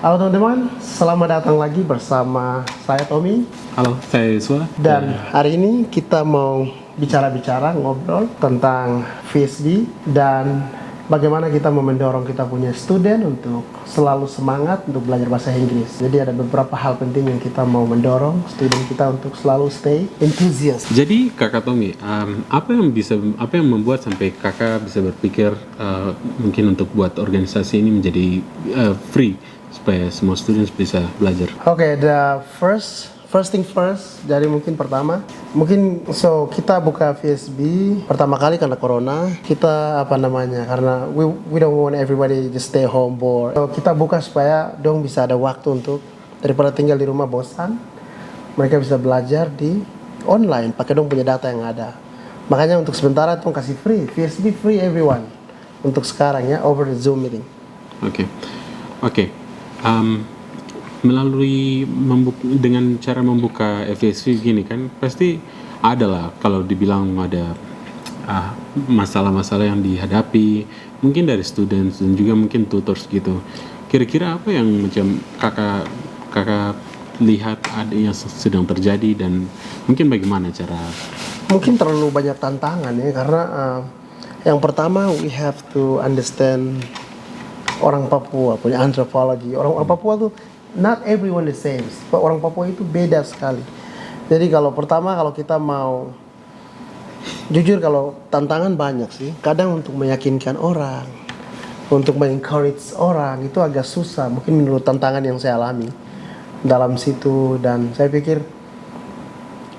Halo teman-teman, selamat datang lagi bersama saya Tommy. Halo, saya Yuswa. Dan hari ini kita mau bicara-bicara, ngobrol tentang VSB dan bagaimana kita mau mendorong kita punya student untuk selalu semangat untuk belajar bahasa Inggris. Jadi ada beberapa hal penting yang kita mau mendorong student kita untuk selalu stay enthusiast. Jadi kakak Tommy, apa yang membuat sampai kakak bisa berpikir mungkin untuk buat organisasi ini menjadi free supaya semua students bisa belajar? Oke, the first thing first. Jadi mungkin pertama, kita buka VSB pertama kali karena corona. Kita karena we don't want everybody just stay home bored. So kita buka supaya dong bisa ada waktu untuk daripada tinggal di rumah bosan, mereka bisa belajar di online pakai dong punya data yang ada. Makanya untuk sementara dong kasih free VSB free everyone untuk sekarang ya over the Zoom meeting. Oke. Melalui dengan cara membuka FSV gini kan pasti ada lah kalau dibilang ada masalah-masalah yang dihadapi mungkin dari students dan juga mungkin tutors gitu. Kira-kira apa yang macam kakak lihat ada yang sedang terjadi dan mungkin bagaimana cara? Mungkin terlalu banyak tantangan ya karena yang pertama we have to understand orang Papua punya antropologi. Orang Papua tuh not everyone the same. Orang Papua itu beda sekali. Jadi kalau kita mau jujur, kalau tantangan banyak sih. Kadang untuk meyakinkan orang, untuk mengencourage orang itu agak susah. Mungkin menurut tantangan yang saya alami dalam situ, dan saya pikir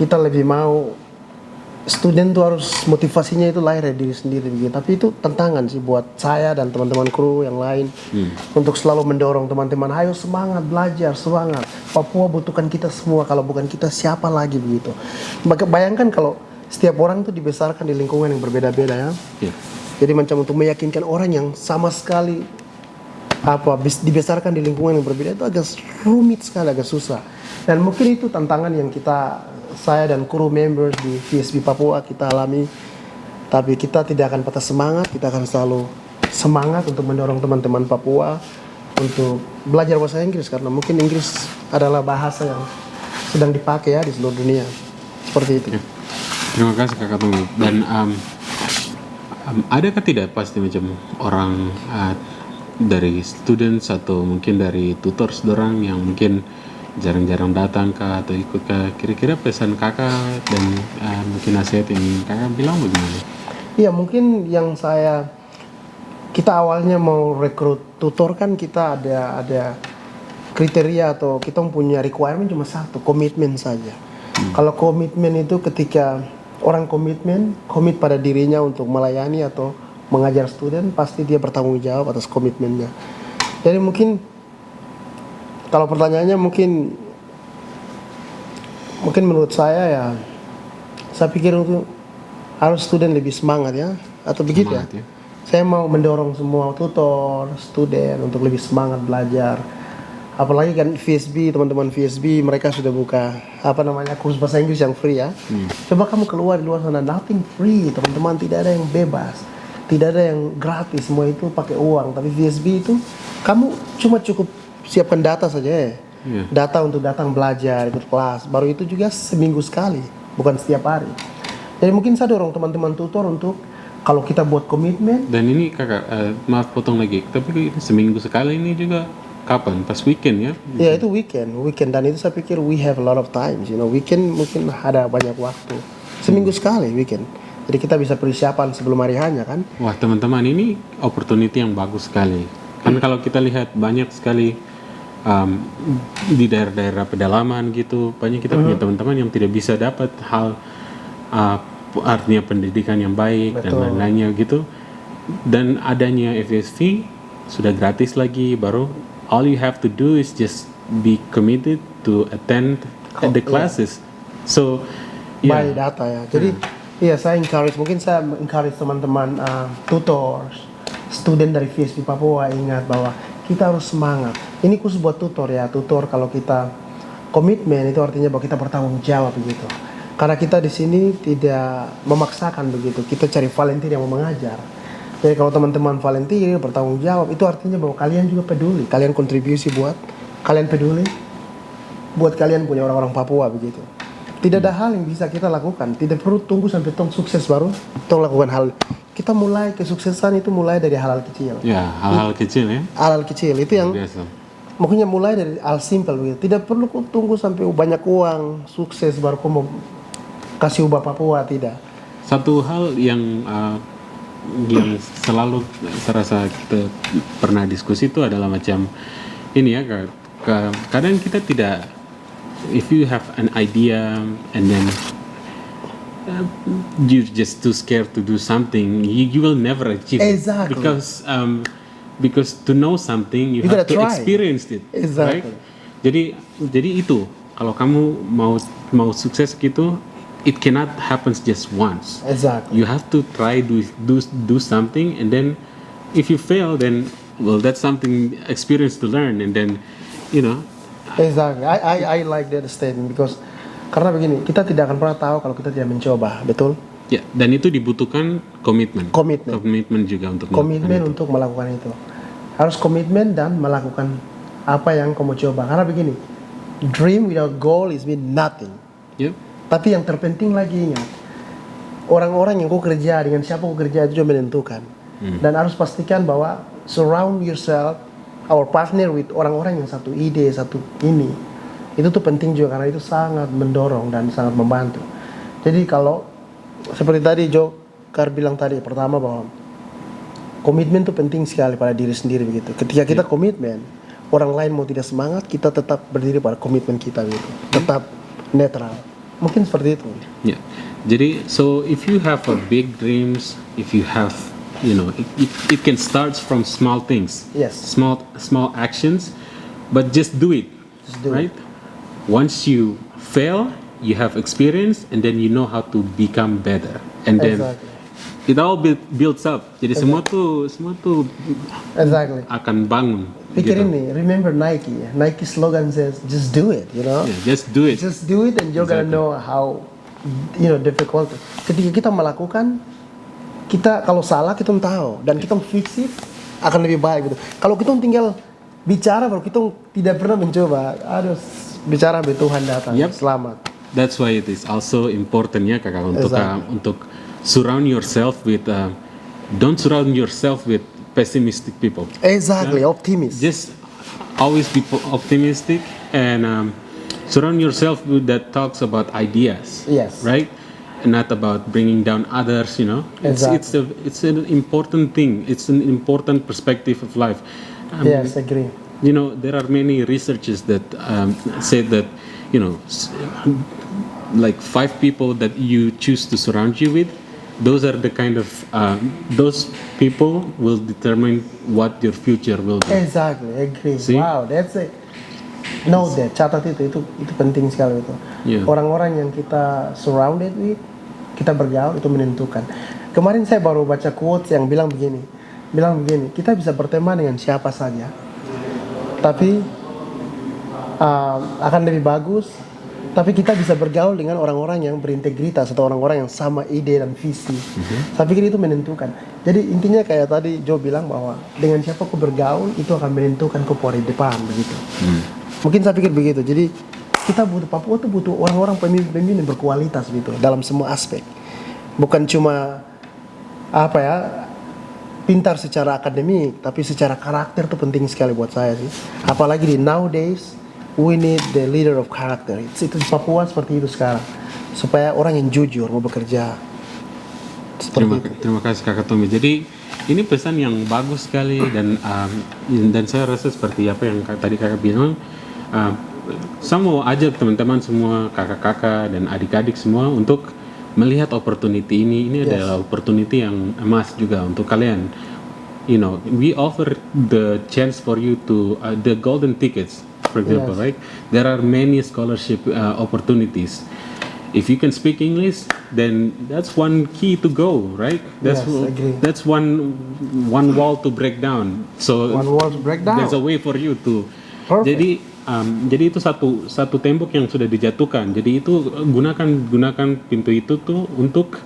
kita lebih mau student tuh harus motivasinya itu lahir dari diri sendiri begitu. Tapi itu tantangan sih buat saya dan teman-teman kru yang lain untuk selalu mendorong teman-teman, ayo semangat belajar, semangat. Papua butuhkan kita semua, kalau bukan kita siapa lagi begitu. Bayangkan kalau setiap orang tuh dibesarkan di lingkungan yang berbeda-beda ya. Jadi macam untuk meyakinkan orang yang sama sekali dibesarkan di lingkungan yang berbeda itu agak rumit sekali, agak susah. Dan mungkin itu tantangan yang saya dan kru members di VSB Papua kita alami. Tapi kita tidak akan patah semangat, kita akan selalu semangat untuk mendorong teman-teman Papua untuk belajar bahasa Inggris, karena mungkin Inggris adalah bahasa yang sedang dipakai ya di seluruh dunia. Seperti itu. Terima kasih kakak Tommy. Dan adakah tidak pasti macam orang dari students atau mungkin dari tutors dorang yang mungkin jarang-jarang datang atau ikut kira-kira pesan kakak dan mungkin nasihat yang kakak bilang bagaimana? Iya, mungkin yang kita awalnya mau rekrut tutor kan kita ada kriteria atau kita punya requirement cuma satu, komitmen saja. Kalau komitmen itu ketika orang komit pada dirinya untuk melayani atau mengajar student, pasti dia bertanggung jawab atas komitmennya. Jadi mungkin kalau pertanyaannya mungkin menurut saya pikir itu harus student lebih semangat ya, atau begitu ya. Saya mau mendorong semua tutor, student untuk lebih semangat belajar. Apalagi kan VSB, teman-teman VSB mereka sudah buka kursus bahasa Inggris yang free ya. Coba kamu keluar di luar sana, nothing free teman-teman, tidak ada yang bebas, tidak ada yang gratis, semua itu pakai uang. Tapi VSB itu kamu cuma cukup siapkan data saja ya. Data untuk datang belajar, ikut kelas. Baru itu juga seminggu sekali, bukan setiap hari. Jadi mungkin saya dorong teman-teman tutor untuk kalau kita buat komitmen. Dan ini kakak, maaf potong lagi, tapi seminggu sekali ini juga kapan? Pas weekend ya? Ya itu weekend, dan itu saya pikir we have a lot of time. Weekend mungkin ada banyak waktu. Seminggu sekali weekend. Jadi kita bisa persiapan sebelum hari hanya kan. Wah teman-teman, ini opportunity yang bagus sekali. Kan kalau kita lihat banyak sekali di daerah-daerah pedalaman gitu, banyak kita punya teman-teman yang tidak bisa dapat hal artinya pendidikan yang baik. Betul. Dan lain-lainnya gitu. Dan adanya FSV sudah gratis lagi, baru all you have to do is just be committed to attend the classes. So by data ya. Jadi saya encourage teman-teman tutors, student dari VSB Papua, ingat bahwa kita harus semangat. Ini khusus buat tutor ya. Tutor kalau kita komitmen itu artinya bahwa kita bertanggung jawab begitu. Karena kita di sini tidak memaksakan begitu. Kita cari volunteer yang mau mengajar. Jadi kalau teman-teman volunteer, bertanggung jawab, itu artinya bahwa kalian juga peduli, kalian kontribusi buat, kalian peduli buat kalian punya orang-orang Papua begitu. Tidak ada hal yang bisa kita lakukan, tidak perlu tunggu sampai tong sukses baru tong lakukan hal. Kita mulai kesuksesan itu mulai dari hal-hal kecil. Ya, hal-hal kecil ya. Hal-hal kecil itu yang Biasa. makanya mulai dari hal simpel begitu. Tidak perlu kau tunggu sampai banyak uang, sukses baru kau mau kasih ubah Papua, tidak. Satu hal yang selalu saya rasa kita pernah diskusi itu adalah macam ini ya, kadang kita tidak, if you have an idea and then you're just too scared to do something, you will never achieve Exactly. it because to know something you You have gotta to try. experience it, Exactly. right? Jadi itu kalau kamu mau sukses gitu, it cannot happen just once. Exactly. You have to try do something, and then if you fail, then well, that's something experience to learn, and then you know. Exactly. I like that statement because karena begini, kita tidak akan pernah tahu kalau kita tidak mencoba, betul? Ya, dan itu dibutuhkan komitmen. Komitmen. Komitmen juga untuk Komitmen melakukan itu. untuk melakukan itu. Harus komitmen dan melakukan apa yang kamu coba. Karena begini, dream without goal is mean nothing. Yep. Tapi yang terpenting lagi ingat, orang-orang yang kau kerja, dengan siapa kau kerja itu juga menentukan. Dan harus pastikan bahwa surround yourself, our partner with orang-orang yang satu ide, satu ini. Itu tuh penting juga karena itu sangat mendorong dan sangat membantu. Jadi kalau seperti tadi Jokar bilang tadi pertama bahwa komitmen itu penting sekali pada diri sendiri begitu. Ketika kita komitmen, orang lain mau tidak semangat, kita tetap berdiri pada komitmen kita gitu. Tetap netral. Mungkin seperti itu. Yeah. Jadi, so if you have a big dreams, if you have, you know, it can start from small things. Yes. Small actions, but just do it. Just do right? Once you fail, you have experience, and then you know how to become better. And then Exactly. it all builds up. Jadi semua tuh Exactly. akan bangun. Pikirin nih, remember Nike ya. Nike slogan says, just do it, you know. Yeah, just do it. Just do it and you're gonna Exactly. know how, you know, difficult. Ketika kita melakukan, kita kalau salah kita tahu dan kita fix it akan lebih baik gitu. Kalau kita tinggal bicara baru kita tidak pernah mencoba, aduh bicara sampai Tuhan datang. Yep. Selamat. That's why it is also important ya kakak untuk Exactly. untuk surround yourself with don't surround yourself with pessimistic people. Exactly, optimist. Just always be optimistic and surround yourself with that talks about ideas. Yes. Right, and not about bringing down others. You know, it's an important thing. It's an important perspective of life. Yes, agree. You know, there are many researchers that say that, you know, like 5 people that you choose to surround you with, those are the kind of those people will determine what your future will be. Exactly, agree. See? Wow, that's it. Note that, catat itu penting sekali itu. Yeah. Orang-orang yang kita surrounded with, kita bergaul itu menentukan. Kemarin saya baru baca quotes yang bilang begini, kita bisa berteman dengan siapa saja, tapi akan lebih bagus. Tapi kita bisa bergaul dengan orang-orang yang berintegritas atau orang-orang yang sama ide dan visi. Saya pikir itu menentukan. Jadi intinya kayak tadi Joe bilang bahwa dengan siapa kau bergaul itu akan menentukan kau di depan begitu. Mungkin saya pikir begitu. Jadi kita butuh, Papua tuh butuh orang-orang pemimpin yang berkualitas gitu dalam semua aspek. Bukan cuma apa ya, pintar secara akademik, tapi secara karakter tuh penting sekali buat saya sih. Apalagi di nowadays we need the leader of character. Itu di Papua seperti itu sekarang. Supaya orang yang jujur mau bekerja. Terima kasih Kakak Tommy. Jadi ini pesan yang bagus sekali dan saya rasa seperti apa yang tadi Kakak bilang. Saya mau ajak teman-teman semua, kakak-kakak dan adik-adik semua untuk melihat opportunity ini. Ini adalah opportunity yang emas juga untuk kalian. You know, we offer the chance for you to the golden tickets. For example, right? There are many scholarship opportunities. If you can speak English, then that's one key to go, right? Agree. That's one wall to break down. So One wall to break down. there's a way for you to. Perfect. Jadi itu satu tembok yang sudah dijatuhkan. Jadi itu gunakan pintu itu tuh untuk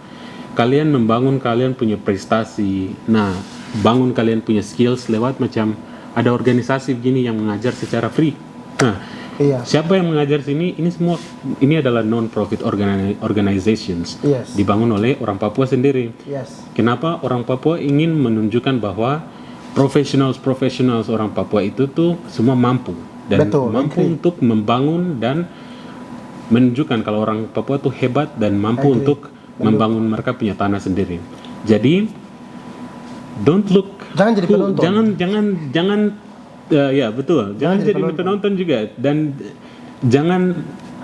kalian membangun kalian punya prestasi. Nah, bangun kalian punya skills lewat macam ada organisasi begini yang mengajar secara free. Nah, Iya. siapa yang mengajar sini? Ini semua ini adalah non-profit organizations. Yes. Dibangun oleh orang Papua sendiri. Yes. Kenapa orang Papua ingin menunjukkan bahwa professionals orang Papua itu tuh semua mampu dan Betul, mampu agree. untuk membangun dan menunjukkan kalau orang Papua tuh hebat dan mampu Agree. untuk membangun mereka punya tanah sendiri. Jadi don't look Jangan jadi cool. penonton. Jangan ya betul. Jangan jadi penonton juga dan jangan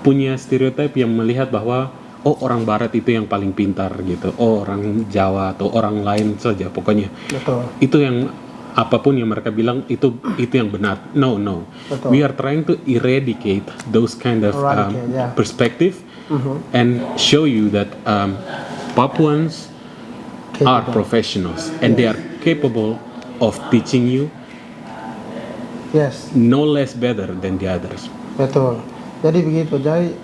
punya stereotip yang melihat bahwa oh orang barat itu yang paling pintar gitu. Oh orang Jawa atau orang lain saja pokoknya. Betul. Itu yang apapun yang mereka bilang itu yang benar. No. Betul. We are trying to eradicate those kind of Yeah. perspective and show you that Papuans are professionals and they are capable of teaching you Yes. no less better than the others. Betul. Jadi begitu. Jadi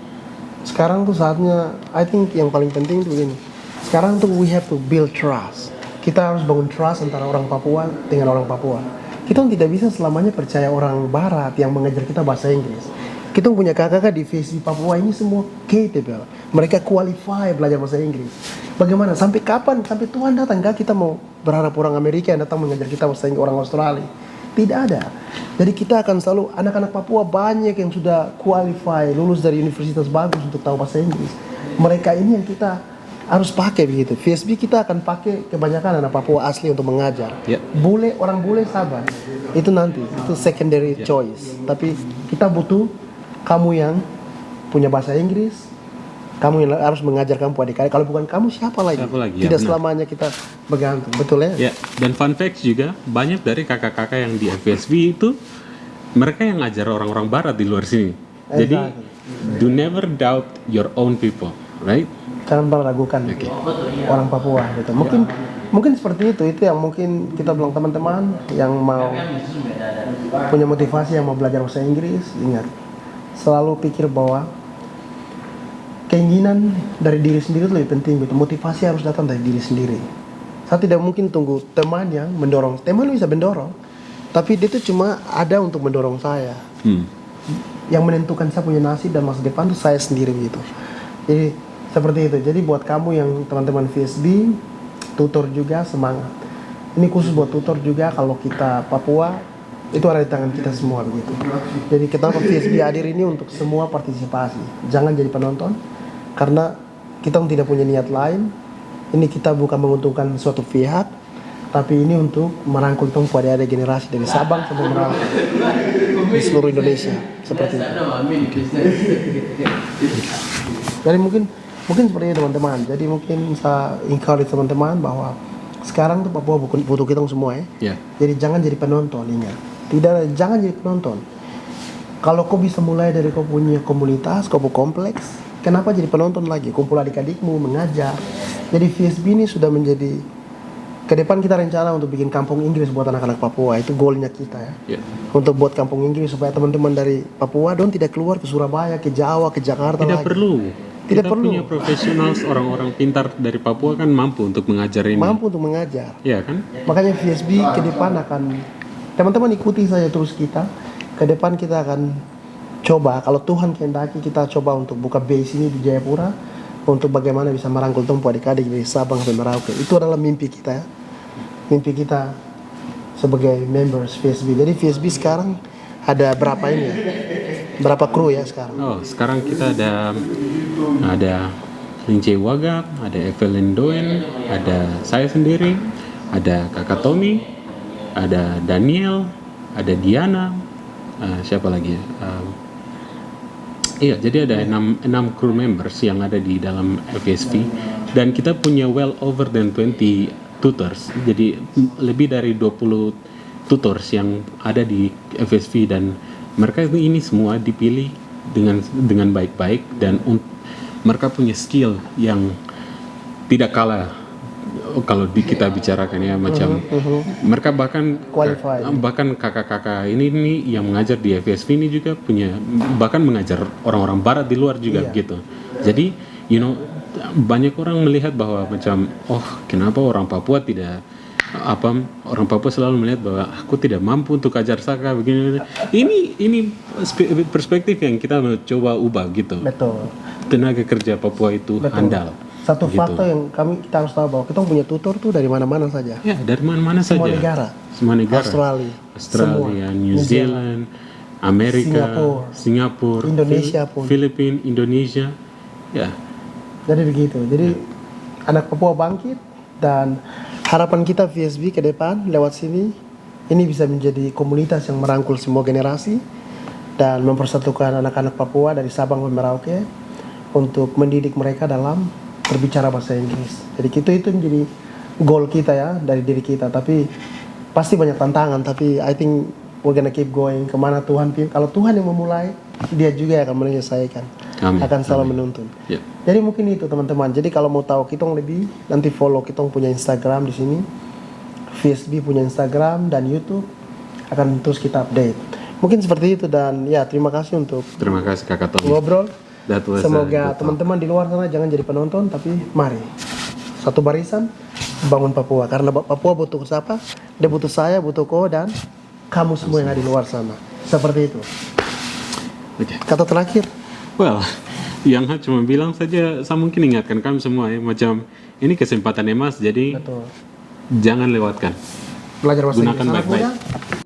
sekarang tuh saatnya, I think yang paling penting tuh begini. Sekarang tuh we have to build trust. Kita harus bangun trust antara orang Papua dengan orang Papua. Kita tidak bisa selamanya percaya orang Barat yang mengajar kita bahasa Inggris. Kita punya kakak-kakak di FSB Papua ini semua capable. Mereka qualify belajar bahasa Inggris. Bagaimana? Sampai kapan? Sampai Tuhan datang? Gak kita mau berharap orang Amerika yang datang mengajar kita bahasa Inggris, orang Australia. Tidak ada. Jadi kita akan selalu, anak-anak Papua banyak yang sudah qualify, lulus dari universitas bagus untuk tahu bahasa Inggris. Mereka ini yang kita harus pakai begitu. FSB kita akan pakai kebanyakan anak Papua asli untuk mengajar. Yeah. Orang bule sabar. Itu nanti, itu secondary choice. Tapi kita butuh kamu yang punya bahasa Inggris, kamu yang harus mengajar kamu adik-adik. Kalau bukan kamu siapa lagi? Siapa lagi? Ya, Tidak benar. selamanya kita bergantung, betul ya? Ya, dan fun fact juga banyak dari kakak-kakak yang di FSB itu mereka yang ngajar orang-orang barat di luar sini. Jadi do never doubt your own people, right? Jangan pernah ragukan orang Papua gitu. Mungkin seperti itu yang mungkin kita bilang teman-teman yang mau punya motivasi, yang mau belajar bahasa Inggris, ingat selalu pikir bahwa keinginan dari diri sendiri itu lebih penting gitu. Motivasi harus datang dari diri sendiri. Saya tidak mungkin tunggu teman yang mendorong. Teman bisa mendorong, tapi dia itu cuma ada untuk mendorong saya. Yang menentukan saya punya nasib dan masa depan itu saya sendiri gitu. Jadi seperti itu. Jadi buat kamu yang teman-teman VSB, tutor juga semangat. Ini khusus buat tutor juga, kalau kita Papua itu ada di tangan kita semua begitu. Jadi kenapa VSB hadir ini untuk semua partisipasi. Jangan jadi penonton, karena kita tidak punya niat lain. Ini kita bukan menguntungkan suatu pihak, tapi ini untuk merangkul tumpu adik-adik generasi dari Sabang sampai Merauke di seluruh Indonesia seperti itu. Jadi mungkin seperti itu teman-teman. Jadi mungkin saya encourage teman-teman bahwa sekarang tuh Papua butuh kita semua ya. Yeah. Jadi jangan jadi penonton, ingat. Jangan jadi penonton. Kalau kau bisa mulai dari kau punya komunitas, kau punya kompleks, kenapa jadi penonton lagi? Kumpul adik-adikmu, mengajar. Jadi VSB ini sudah menjadi, ke depan kita rencana untuk bikin kampung Inggris buat anak-anak Papua. Itu goalnya kita ya. Yeah. Untuk buat kampung Inggris supaya teman-teman dari Papua tidak keluar ke Surabaya, ke Jawa, ke Jakarta Tidak lagi. perlu. Tidak Kita perlu. punya profesional, orang-orang pintar dari Papua kan mampu untuk mengajar ini. Mampu untuk mengajar. Iya kan? Makanya VSB ke depan akan, teman-teman ikuti saja terus kita. Ke depan kita akan coba, kalau Tuhan kehendaki, kita coba untuk buka base ini di Jayapura, untuk bagaimana bisa merangkul tumpu adik-adik dari Sabang sampai Merauke. Itu adalah mimpi kita ya. Mimpi kita sebagai members VSB. Jadi VSB sekarang ada berapa ini ya? Berapa kru ya sekarang? Oh, sekarang kita ada Lince Waga, ada Evelyn Doen, ada saya sendiri, ada Kakak Tommy, ada Daniel, ada Diana, siapa lagi ya? Iya, jadi ada 6 crew members yang ada di dalam FSV, dan kita punya well over than 20 tutors. Jadi lebih dari 20 tutors yang ada di FSV, dan mereka ini semua dipilih dengan baik-baik, dan mereka punya skill yang tidak kalah kalau kita bicarakan ya, macam mereka bahkan kakak-kakak ini yang mengajar di FSV ini juga punya, bahkan mengajar orang-orang barat di luar juga gitu. Jadi banyak orang melihat bahwa macam, oh kenapa orang Papua tidak orang Papua selalu melihat bahwa aku tidak mampu untuk ajar Saka begini. Ini perspektif yang kita mau coba ubah gitu. Betul. Tenaga kerja Papua itu handal. Satu gitu. fakta yang kita harus tahu bahwa kita punya tutor tuh dari mana-mana saja. Ya, dari mana-mana saja. Semua negara. Australia, semua. New Zealand, Amerika, Singapura, Indonesia pun. Filipina, Indonesia. Ya. Jadi begitu. Jadi anak Papua bangkit dan harapan kita VSB ke depan lewat sini ini bisa menjadi komunitas yang merangkul semua generasi dan mempersatukan anak-anak Papua dari Sabang sampai Merauke untuk mendidik mereka dalam berbicara bahasa Inggris. Jadi itu menjadi goal kita ya dari diri kita. Tapi pasti banyak tantangan. Tapi I think we're gonna keep going kemana Tuhan. Kalau Tuhan yang memulai, Dia juga akan menyelesaikan. Amin. Akan selalu menuntun. Ya. Jadi mungkin itu teman-teman. Jadi kalau mau tahu Kitong lebih, nanti follow Kitong punya Instagram di sini. VSB punya Instagram dan YouTube akan terus kita update. Mungkin seperti itu dan ya terima kasih untuk Kakak Tommy. ngobrol. Semoga Semoga teman-teman di luar sana jangan jadi penonton, tapi mari satu barisan bangun Papua. Karena Papua butuh siapa? Dia butuh saya, butuh kau dan kamu semua yang ada di luar sana. Seperti itu. Oke. Kata terakhir. Well, yang cuma bilang saja, saya mungkin ingatkan kami semua ya, macam ini kesempatan emas, jadi Betul. jangan lewatkan. Belajar bahasa Gunakan Inggris. Anak baik-baik. muda,